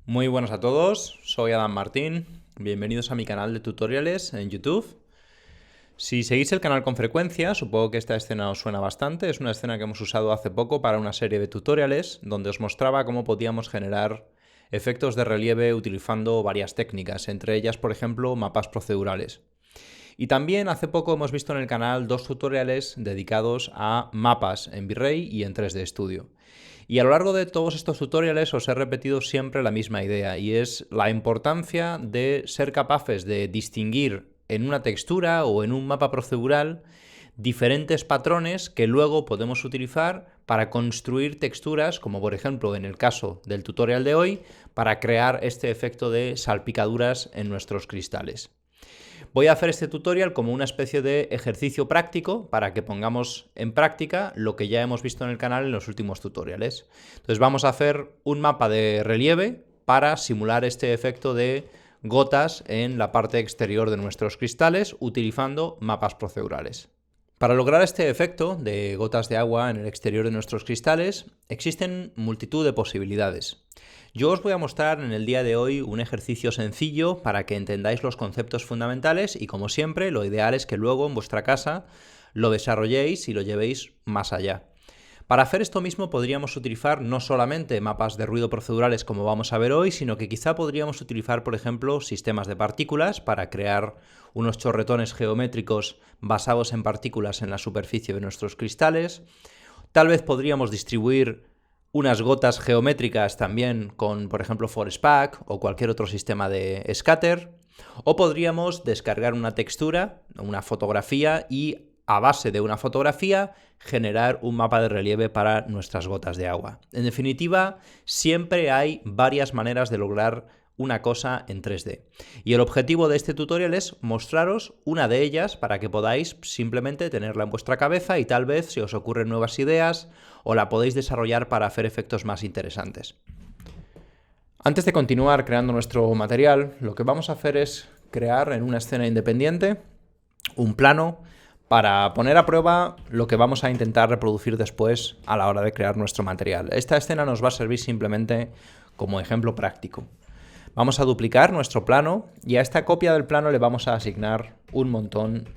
Muy buenas a todos, soy Adam Martín, bienvenidos a mi canal de tutoriales en YouTube. Si seguís el canal con frecuencia, supongo que esta escena os suena bastante. Es una escena que hemos usado hace poco para una serie de tutoriales donde os mostraba cómo podíamos generar efectos de relieve utilizando varias técnicas, entre ellas, por ejemplo, mapas procedurales. Y también hace poco hemos visto en el canal dos tutoriales dedicados a mapas en V-Ray y en 3D Studio. Y a lo largo de todos estos tutoriales os he repetido siempre la misma idea, y es la importancia de ser capaces de distinguir en una textura o en un mapa procedural diferentes patrones que luego podemos utilizar para construir texturas, como por ejemplo en el caso del tutorial de hoy, para crear este efecto de salpicaduras en nuestros cristales. Voy a hacer este tutorial como una especie de ejercicio práctico para que pongamos en práctica lo que ya hemos visto en el canal en los últimos tutoriales. Entonces vamos a hacer un mapa de relieve para simular este efecto de gotas en la parte exterior de nuestros cristales utilizando mapas procedurales. Para lograr este efecto de gotas de agua en el exterior de nuestros cristales, existen multitud de posibilidades. Yo os voy a mostrar en el día de hoy un ejercicio sencillo para que entendáis los conceptos fundamentales y, como siempre, lo ideal es que luego en vuestra casa lo desarrolléis y lo llevéis más allá. Para hacer esto mismo podríamos utilizar no solamente mapas de ruido procedurales como vamos a ver hoy, sino que quizá podríamos utilizar, por ejemplo, sistemas de partículas para crear unos chorretones geométricos basados en partículas en la superficie de nuestros cristales. Tal vez podríamos distribuir unas gotas geométricas también con, por ejemplo, ForestPack o cualquier otro sistema de scatter. O podríamos descargar una textura, una fotografía y a base de una fotografía generar un mapa de relieve para nuestras gotas de agua. En definitiva, siempre hay varias maneras de lograr una cosa en 3D. Y el objetivo de este tutorial es mostraros una de ellas para que podáis simplemente tenerla en vuestra cabeza y tal vez se os ocurren nuevas ideas o la podéis desarrollar para hacer efectos más interesantes. Antes de continuar creando nuestro material, lo que vamos a hacer es crear en una escena independiente un plano para poner a prueba lo que vamos a intentar reproducir después a la hora de crear nuestro material. Esta escena nos va a servir simplemente como ejemplo práctico. Vamos a duplicar nuestro plano y a esta copia del plano le vamos a asignar un montón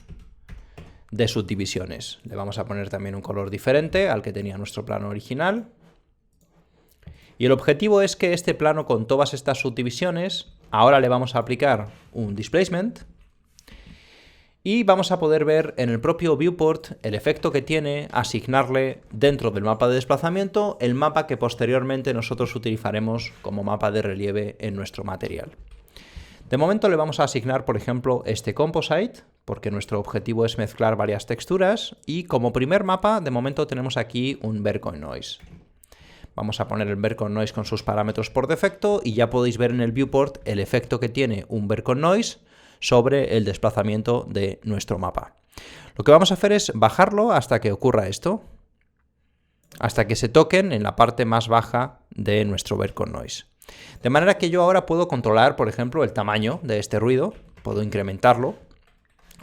de subdivisiones. Le vamos a poner también un color diferente al que tenía nuestro plano original. Y el objetivo es que este plano con todas estas subdivisiones, ahora le vamos a aplicar un displacement y vamos a poder ver en el propio viewport el efecto que tiene asignarle dentro del mapa de desplazamiento el mapa que posteriormente nosotros utilizaremos como mapa de relieve en nuestro material. De momento le vamos a asignar, por ejemplo, este composite, porque nuestro objetivo es mezclar varias texturas, y como primer mapa de momento tenemos aquí un Vercoin Noise. Vamos a poner el Vercoin Noise con sus parámetros por defecto y ya podéis ver en el viewport el efecto que tiene un Vercoin Noise sobre el desplazamiento de nuestro mapa. Lo que vamos a hacer es bajarlo hasta que ocurra esto, hasta que se toquen en la parte más baja de nuestro Vercoin Noise. De manera que yo ahora puedo controlar, por ejemplo, el tamaño de este ruido, puedo incrementarlo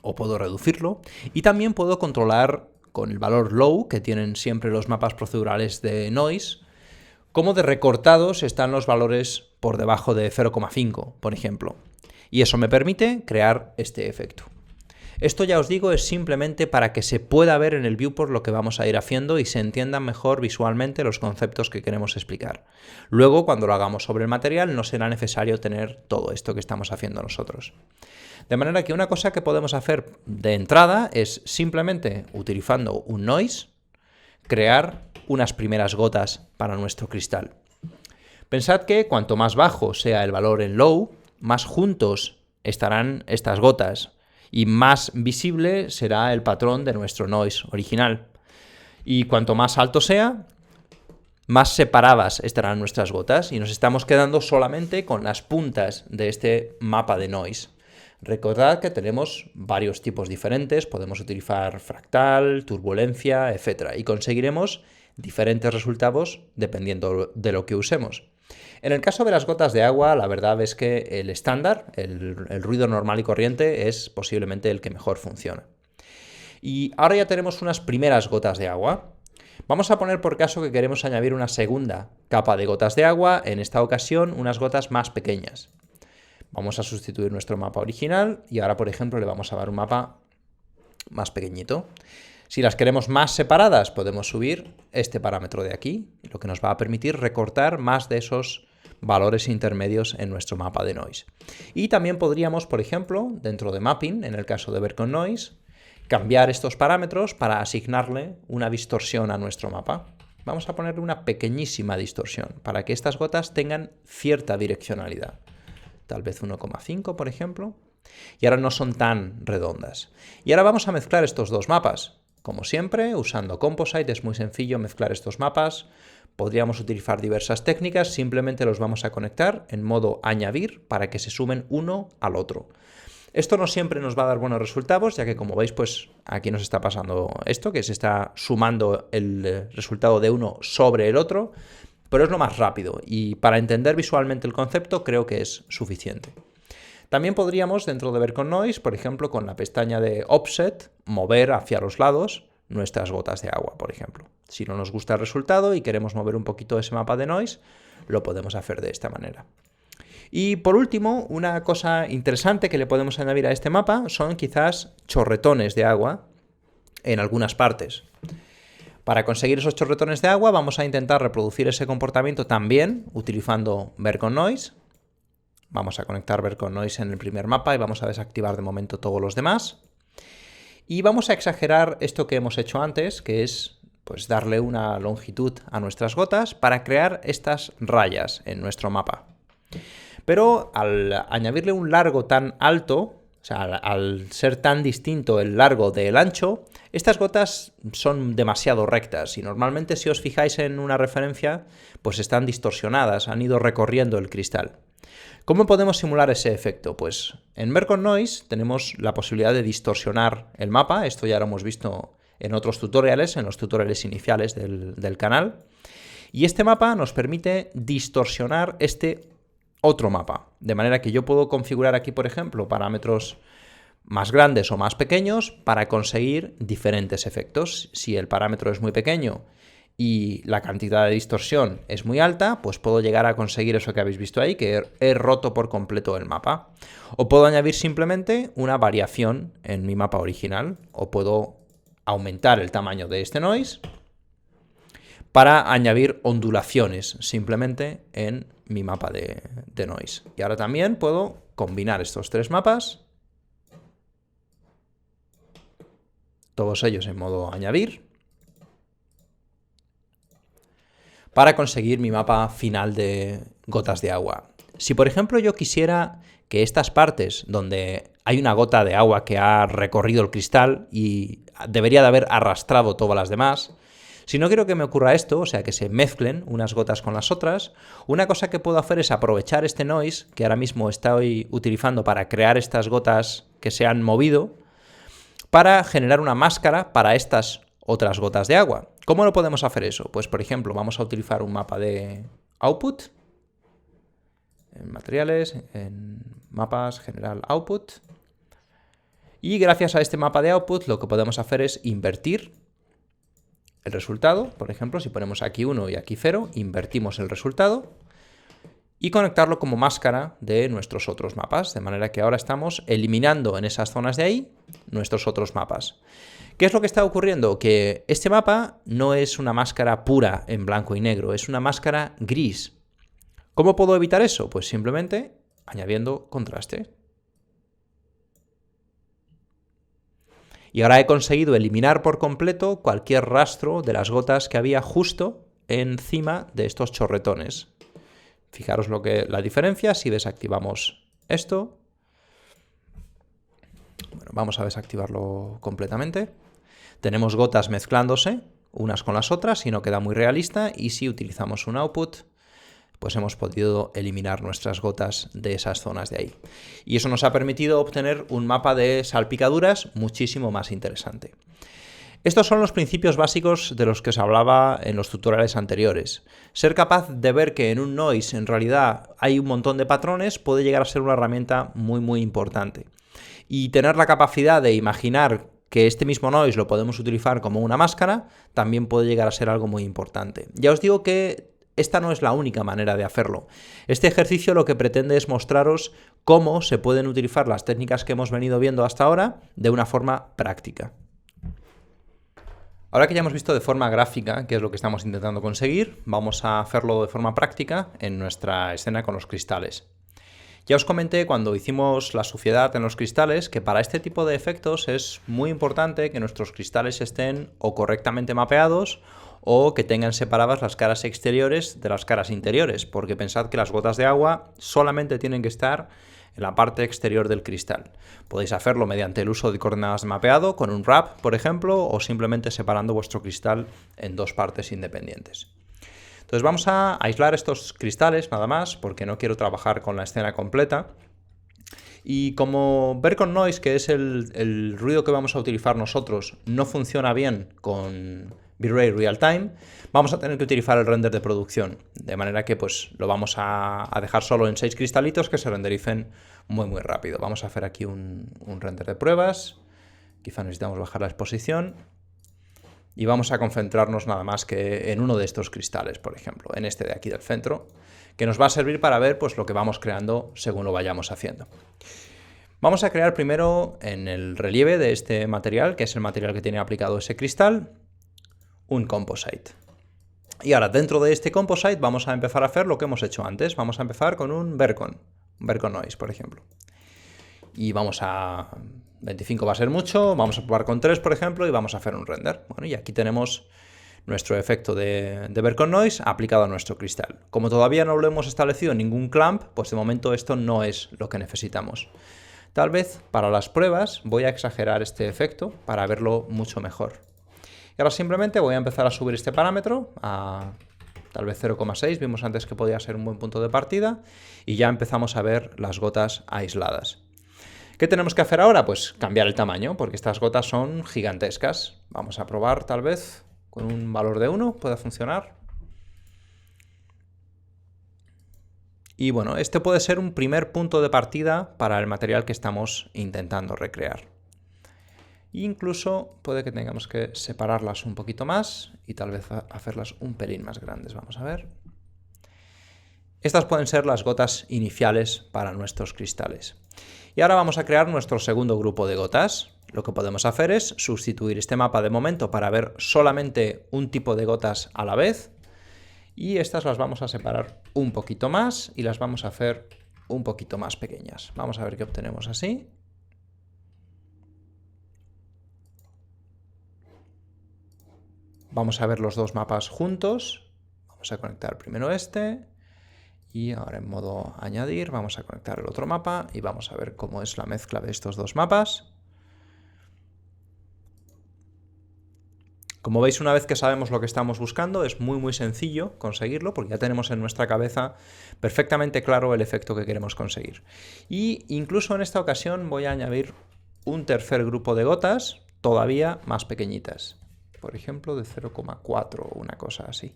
o puedo reducirlo, y también puedo controlar con el valor low que tienen siempre los mapas procedurales de noise, cómo de recortados están los valores por debajo de 0,5, por ejemplo. Y eso me permite crear este efecto. Esto, ya os digo, es simplemente para que se pueda ver en el viewport lo que vamos a ir haciendo y se entiendan mejor visualmente los conceptos que queremos explicar. Luego, cuando lo hagamos sobre el material, no será necesario tener todo esto que estamos haciendo nosotros. De manera que una cosa que podemos hacer de entrada es simplemente, utilizando un noise, crear unas primeras gotas para nuestro cristal. Pensad que cuanto más bajo sea el valor en low, más juntos estarán estas gotas y más visible será el patrón de nuestro noise original. Y cuanto más alto sea, más separadas estarán nuestras gotas y nos estamos quedando solamente con las puntas de este mapa de noise. Recordad que tenemos varios tipos diferentes, podemos utilizar fractal, turbulencia, etc. y conseguiremos diferentes resultados dependiendo de lo que usemos. En el caso de las gotas de agua, la verdad es que el estándar, el ruido normal y corriente, es posiblemente el que mejor funciona. Y ahora ya tenemos unas primeras gotas de agua. Vamos a poner por caso que queremos añadir una segunda capa de gotas de agua, en esta ocasión unas gotas más pequeñas. Vamos a sustituir nuestro mapa original y ahora, por ejemplo, le vamos a dar un mapa más pequeñito. Si las queremos más separadas, podemos subir este parámetro de aquí, lo que nos va a permitir recortar más de esos valores intermedios en nuestro mapa de noise. Y también podríamos, por ejemplo, dentro de mapping, en el caso de ver con noise, cambiar estos parámetros para asignarle una distorsión a nuestro mapa. Vamos a ponerle una pequeñísima distorsión para que estas gotas tengan cierta direccionalidad. Tal vez 1,5, por ejemplo. Y ahora no son tan redondas. Y ahora vamos a mezclar estos dos mapas. Como siempre, usando Composite es muy sencillo mezclar estos mapas. Podríamos utilizar diversas técnicas, simplemente los vamos a conectar en modo añadir para que se sumen uno al otro. Esto no siempre nos va a dar buenos resultados, ya que como veis, pues aquí nos está pasando esto, que se está sumando el resultado de uno sobre el otro, pero es lo más rápido y para entender visualmente el concepto creo que es suficiente. También podríamos, dentro de ver con noise, por ejemplo, con la pestaña de offset, mover hacia los lados nuestras gotas de agua, por ejemplo. Si no nos gusta el resultado y queremos mover un poquito ese mapa de noise, lo podemos hacer de esta manera. Y por último, una cosa interesante que le podemos añadir a este mapa son quizás chorretones de agua en algunas partes. Para conseguir esos chorretones de agua vamos a intentar reproducir ese comportamiento también utilizando ver con noise. Vamos a conectar ver con noise en el primer mapa y vamos a desactivar de momento todos los demás. Y vamos a exagerar esto que hemos hecho antes, que es pues darle una longitud a nuestras gotas para crear estas rayas en nuestro mapa. Pero al añadirle un largo tan alto, o sea, al ser tan distinto el largo del ancho, estas gotas son demasiado rectas y normalmente si os fijáis en una referencia, pues están distorsionadas, han ido recorriendo el cristal. ¿Cómo podemos simular ese efecto? Pues en ver con noise tenemos la posibilidad de distorsionar el mapa, esto ya lo hemos visto en otros tutoriales, en los tutoriales iniciales del canal, y este mapa nos permite distorsionar este otro mapa, de manera que yo puedo configurar aquí, por ejemplo, parámetros más grandes o más pequeños para conseguir diferentes efectos. Si el parámetro es muy pequeño y la cantidad de distorsión es muy alta, pues puedo llegar a conseguir eso que habéis visto ahí, que he roto por completo el mapa. O puedo añadir simplemente una variación en mi mapa original, o puedo aumentar el tamaño de este noise para añadir ondulaciones simplemente en mi mapa de noise. Y ahora también puedo combinar estos tres mapas, todos ellos en modo añadir, para conseguir mi mapa final de gotas de agua. Si por ejemplo yo quisiera que estas partes donde hay una gota de agua que ha recorrido el cristal y debería de haber arrastrado todas las demás, si no quiero que me ocurra esto, o sea, que se mezclen unas gotas con las otras, una cosa que puedo hacer es aprovechar este noise que ahora mismo estoy utilizando para crear estas gotas que se han movido, para generar una máscara para estas otras gotas de agua. ¿Cómo lo podemos hacer eso? Pues, por ejemplo, vamos a utilizar un mapa de output, en materiales, en mapas, general output, y gracias a este mapa de output lo que podemos hacer es invertir el resultado. Por ejemplo, si ponemos aquí 1 y aquí 0, invertimos el resultado y conectarlo como máscara de nuestros otros mapas, de manera que ahora estamos eliminando en esas zonas de ahí nuestros otros mapas. ¿Qué es lo que está ocurriendo? Que este mapa no es una máscara pura en blanco y negro, es una máscara gris. ¿Cómo puedo evitar eso? Pues simplemente añadiendo contraste. Y ahora he conseguido eliminar por completo cualquier rastro de las gotas que había justo encima de estos chorretones. Fijaros la diferencia si desactivamos esto. Bueno, vamos a desactivarlo completamente. Tenemos gotas mezclándose unas con las otras y no queda muy realista. Y si utilizamos un output, pues hemos podido eliminar nuestras gotas de esas zonas de ahí. Y eso nos ha permitido obtener un mapa de salpicaduras muchísimo más interesante. Estos son los principios básicos de los que os hablaba en los tutoriales anteriores. Ser capaz de ver que en un noise en realidad hay un montón de patrones puede llegar a ser una herramienta muy importante. Y tener la capacidad de imaginar que este mismo noise lo podemos utilizar como una máscara, también puede llegar a ser algo muy importante. Ya os digo que esta no es la única manera de hacerlo. Este ejercicio lo que pretende es mostraros cómo se pueden utilizar las técnicas que hemos venido viendo hasta ahora de una forma práctica. Ahora que ya hemos visto de forma gráfica qué es lo que estamos intentando conseguir, vamos a hacerlo de forma práctica en nuestra escena con los cristales. Ya os comenté cuando hicimos la suciedad en los cristales que para este tipo de efectos es muy importante que nuestros cristales estén o correctamente mapeados o que tengan separadas las caras exteriores de las caras interiores, porque pensad que las gotas de agua solamente tienen que estar en la parte exterior del cristal. Podéis hacerlo mediante el uso de coordenadas de mapeado, con un wrap, por ejemplo, o simplemente separando vuestro cristal en dos partes independientes. Entonces vamos a aislar estos cristales nada más, porque no quiero trabajar con la escena completa. Y como Vercon Noise, que es el ruido que vamos a utilizar nosotros, no funciona bien con V-Ray Real Time, vamos a tener que utilizar el render de producción, de manera que pues lo vamos a dejar solo en 6 cristalitos que se rendericen muy rápido. Vamos a hacer aquí un render de pruebas, quizá necesitamos bajar la exposición, y vamos a concentrarnos nada más que en uno de estos cristales, por ejemplo, en este de aquí del centro, que nos va a servir para ver pues lo que vamos creando según lo vayamos haciendo. Vamos a crear primero en el relieve de este material, que es el material que tiene aplicado ese cristal, un composite. Y ahora dentro de este composite vamos a empezar a hacer lo que hemos hecho antes. Vamos a empezar con un Vercon Noise, por ejemplo. Y vamos a... 25 va a ser mucho, vamos a probar con 3, por ejemplo, y vamos a hacer un render. Bueno, y aquí tenemos nuestro efecto de Vercon Noise aplicado a nuestro cristal. Como todavía no lo hemos establecido en ningún clamp, pues de momento esto no es lo que necesitamos. Tal vez para las pruebas voy a exagerar este efecto para verlo mucho mejor. Y ahora simplemente voy a empezar a subir este parámetro a tal vez 0,6, vimos antes que podía ser un buen punto de partida, y ya empezamos a ver las gotas aisladas. ¿Qué tenemos que hacer ahora? Pues cambiar el tamaño, porque estas gotas son gigantescas. Vamos a probar tal vez con un valor de 1, pueda funcionar. Y bueno, este puede ser un primer punto de partida para el material que estamos intentando recrear. Incluso puede que tengamos que separarlas un poquito más y tal vez hacerlas un pelín más grandes. Vamos a ver. Estas pueden ser las gotas iniciales para nuestros cristales. Y ahora vamos a crear nuestro segundo grupo de gotas. Lo que podemos hacer es sustituir este mapa de momento para ver solamente un tipo de gotas a la vez. Y estas las vamos a separar un poquito más y las vamos a hacer un poquito más pequeñas. Vamos a ver qué obtenemos así. Vamos a ver los dos mapas juntos. Vamos a conectar primero este. Y ahora en modo añadir vamos a conectar el otro mapa y vamos a ver cómo es la mezcla de estos dos mapas. Como veis, una vez que sabemos lo que estamos buscando, es muy sencillo conseguirlo, porque ya tenemos en nuestra cabeza perfectamente claro el efecto que queremos conseguir. Y incluso en esta ocasión voy a añadir un tercer grupo de gotas todavía más pequeñitas. Por ejemplo, de 0,4 o una cosa así.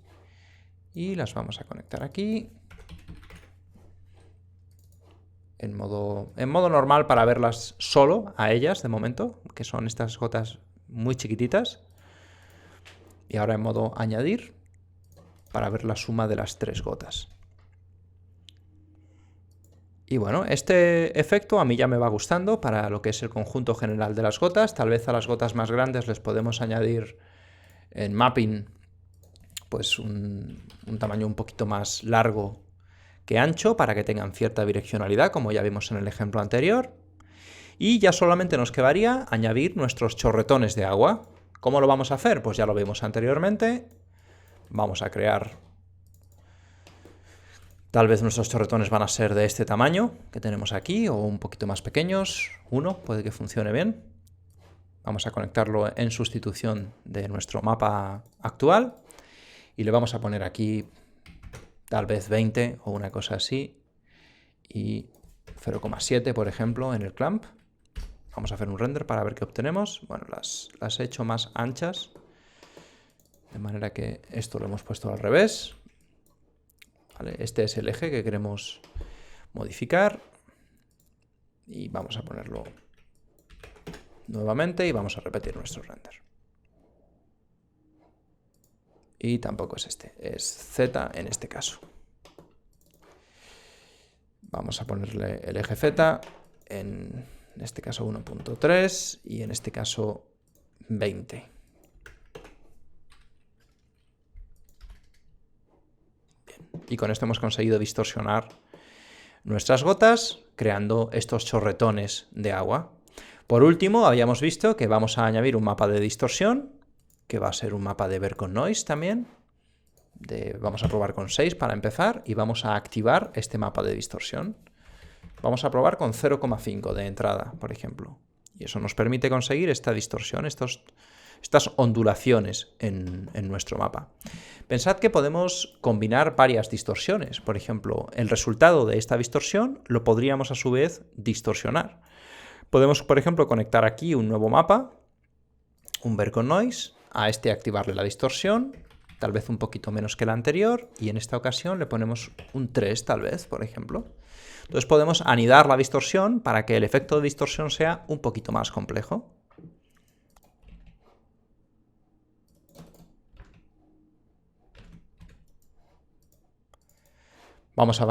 Y las vamos a conectar aquí. En modo normal para verlas solo a ellas de momento, que son estas gotas muy chiquititas. Y ahora en modo añadir para ver la suma de las 3 gotas. Y bueno, este efecto a mí ya me va gustando para lo que es el conjunto general de las gotas. Tal vez a las gotas más grandes les podemos añadir en mapping pues un tamaño un poquito más largo que ancho para que tengan cierta direccionalidad, como ya vimos en el ejemplo anterior. Y ya solamente nos quedaría añadir nuestros chorretones de agua. ¿Cómo lo vamos a hacer? Pues ya lo vimos anteriormente. Vamos a crear... Tal vez nuestros chorretones van a ser de este tamaño que tenemos aquí, o un poquito más pequeños. Uno puede que funcione bien. Vamos a conectarlo en sustitución de nuestro mapa actual. Y le vamos a poner aquí tal vez 20 o una cosa así. Y 0,7 por ejemplo en el clamp. Vamos a hacer un render para ver qué obtenemos. Bueno, las he hecho más anchas, de manera que esto lo hemos puesto al revés. ¿Vale? Este es el eje que queremos modificar. Y vamos a ponerlo nuevamente y vamos a repetir nuestro render. Y tampoco es este, es Z en este caso. Vamos a ponerle el eje Z en este caso 1.3 y en este caso 20. Bien. Y con esto hemos conseguido distorsionar nuestras gotas, creando estos chorretones de agua. Por último, habíamos visto que vamos a añadir un mapa de distorsión, que va a ser un mapa de ver con noise también. Vamos a probar con 6 para empezar y vamos a activar este mapa de distorsión. Vamos a probar con 0,5 de entrada, por ejemplo. Y eso nos permite conseguir esta distorsión, estas ondulaciones en nuestro mapa. Pensad que podemos combinar varias distorsiones. Por ejemplo, el resultado de esta distorsión lo podríamos a su vez distorsionar. Podemos, por ejemplo, conectar aquí un nuevo mapa, un ver con noise, a este activarle la distorsión, tal vez un poquito menos que el anterior, y en esta ocasión le ponemos un 3 tal vez, por ejemplo. Entonces podemos anidar la distorsión para que el efecto de distorsión sea un poquito más complejo. Vamos a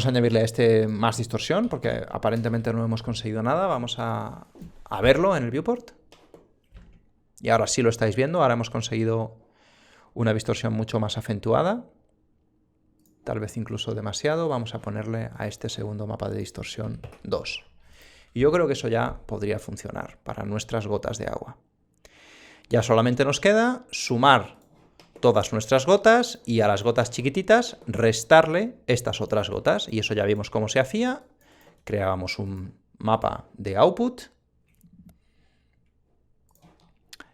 añadirle a este más distorsión, porque aparentemente no hemos conseguido nada. Vamos a verlo en el viewport. Y ahora sí lo estáis viendo, ahora hemos conseguido una distorsión mucho más acentuada. Tal vez incluso demasiado. Vamos a ponerle a este segundo mapa de distorsión 2. Y yo creo que eso ya podría funcionar para nuestras gotas de agua. Ya solamente nos queda sumar todas nuestras gotas y a las gotas chiquititas restarle estas otras gotas. Y eso ya vimos cómo se hacía. Creábamos un mapa de output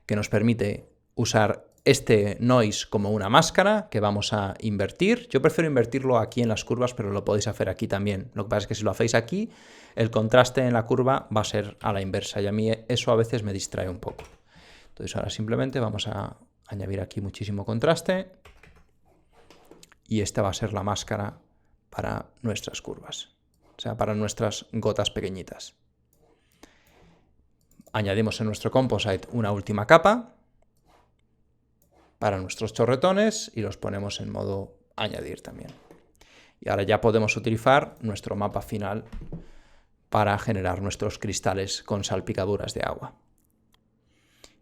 que nos permite usar este noise como una máscara que vamos a invertir. Yo prefiero invertirlo aquí en las curvas, pero lo podéis hacer aquí también. Lo que pasa es que si lo hacéis aquí, el contraste en la curva va a ser a la inversa y a mí eso a veces me distrae un poco. Entonces ahora simplemente vamos a añadir aquí muchísimo contraste y esta va a ser la máscara para nuestras curvas, o sea, para nuestras gotas pequeñitas. Añadimos en nuestro composite una última capa para nuestros chorretones y los ponemos en modo añadir también. Y ahora ya podemos utilizar nuestro mapa final para generar nuestros cristales con salpicaduras de agua.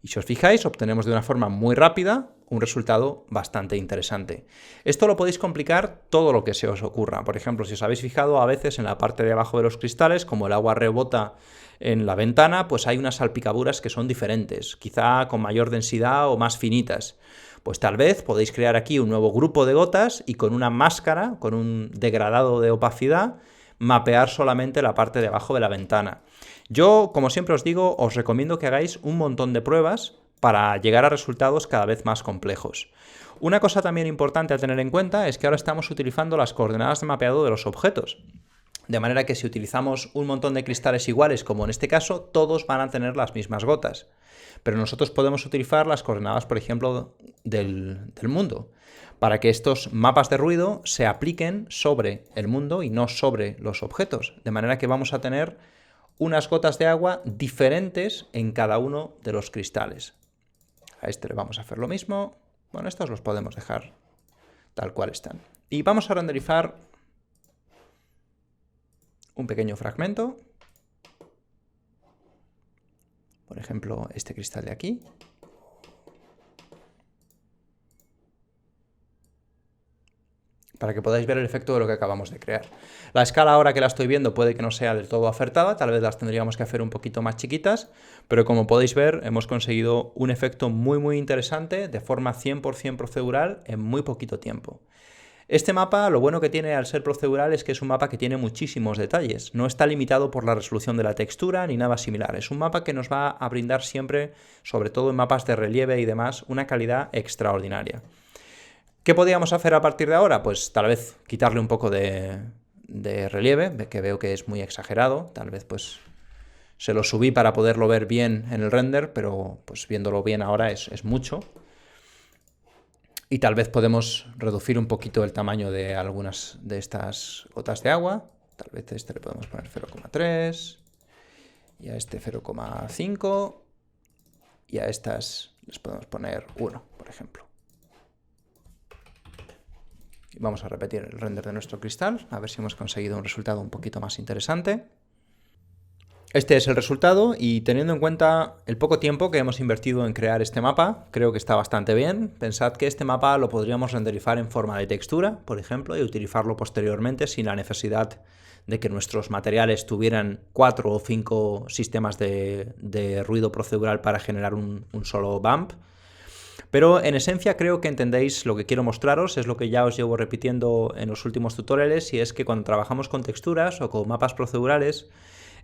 Y si os fijáis, obtenemos de una forma muy rápida un resultado bastante interesante. Esto lo podéis complicar todo lo que se os ocurra. Por ejemplo, si os habéis fijado a veces en la parte de abajo de los cristales, como el agua rebota en la ventana, pues hay unas salpicaduras que son diferentes, quizá con mayor densidad o más finitas. Pues tal vez podéis crear aquí un nuevo grupo de gotas y con una máscara, con un degradado de opacidad, mapear solamente la parte de abajo de la ventana. Yo, como siempre os digo, os recomiendo que hagáis un montón de pruebas para llegar a resultados cada vez más complejos. Una cosa también importante a tener en cuenta es que ahora estamos utilizando las coordenadas de mapeado de los objetos. De manera que si utilizamos un montón de cristales iguales, como en este caso, todos van a tener las mismas gotas. Pero nosotros podemos utilizar las coordenadas, por ejemplo, del mundo, para que estos mapas de ruido se apliquen sobre el mundo y no sobre los objetos. De manera que vamos a tener unas gotas de agua diferentes en cada uno de los cristales. A este le vamos a hacer lo mismo. Bueno, estos los podemos dejar tal cual están. Y vamos a renderizar un pequeño fragmento. Por ejemplo, este cristal de aquí. Para que podáis ver el efecto de lo que acabamos de crear. La escala ahora que la estoy viendo puede que no sea del todo acertada, tal vez las tendríamos que hacer un poquito más chiquitas, pero como podéis ver hemos conseguido un efecto muy interesante de forma 100% procedural en muy poquito tiempo. Este mapa, lo bueno que tiene al ser procedural es que es un mapa que tiene muchísimos detalles. No está limitado por la resolución de la textura ni nada similar. Es un mapa que nos va a brindar siempre, sobre todo en mapas de relieve y demás, una calidad extraordinaria. ¿Qué podríamos hacer a partir de ahora? Pues tal vez quitarle un poco de relieve, que veo que es muy exagerado. Tal vez pues se lo subí para poderlo ver bien en el render, pero pues viéndolo bien ahora es mucho. Y tal vez podemos reducir un poquito el tamaño de algunas de estas gotas de agua. Tal vez a este le podemos poner 0,3 y a este 0,5 y a estas les podemos poner 1, por ejemplo. Vamos a repetir el render de nuestro cristal, a ver si hemos conseguido un resultado un poquito más interesante. Este es el resultado y teniendo en cuenta el poco tiempo que hemos invertido en crear este mapa, creo que está bastante bien. Pensad que este mapa lo podríamos renderizar en forma de textura, por ejemplo, y utilizarlo posteriormente sin la necesidad de que nuestros materiales tuvieran 4 o 5 sistemas de ruido procedural para generar un solo bump. Pero en esencia creo que entendéis lo que quiero mostraros, es lo que ya os llevo repitiendo en los últimos tutoriales, y es que cuando trabajamos con texturas o con mapas procedurales,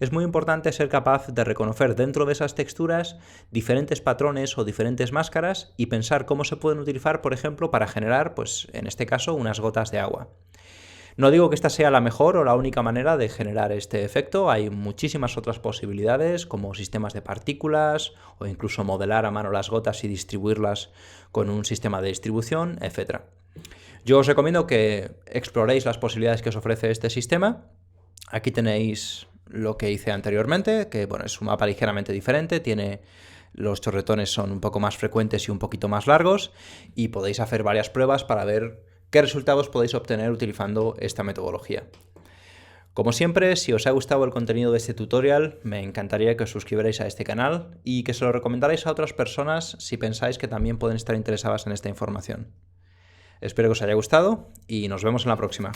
es muy importante ser capaz de reconocer dentro de esas texturas diferentes patrones o diferentes máscaras y pensar cómo se pueden utilizar, por ejemplo, para generar, pues en este caso, unas gotas de agua. No digo que esta sea la mejor o la única manera de generar este efecto, hay muchísimas otras posibilidades como sistemas de partículas o incluso modelar a mano las gotas y distribuirlas con un sistema de distribución, etc. Yo os recomiendo que exploréis las posibilidades que os ofrece este sistema. Aquí tenéis lo que hice anteriormente, que bueno, es un mapa ligeramente diferente, los chorretones son un poco más frecuentes y un poquito más largos, y podéis hacer varias pruebas para ver qué resultados podéis obtener utilizando esta metodología. Como siempre, si os ha gustado el contenido de este tutorial, me encantaría que os suscribierais a este canal y que se lo recomendarais a otras personas si pensáis que también pueden estar interesadas en esta información. Espero que os haya gustado y nos vemos en la próxima.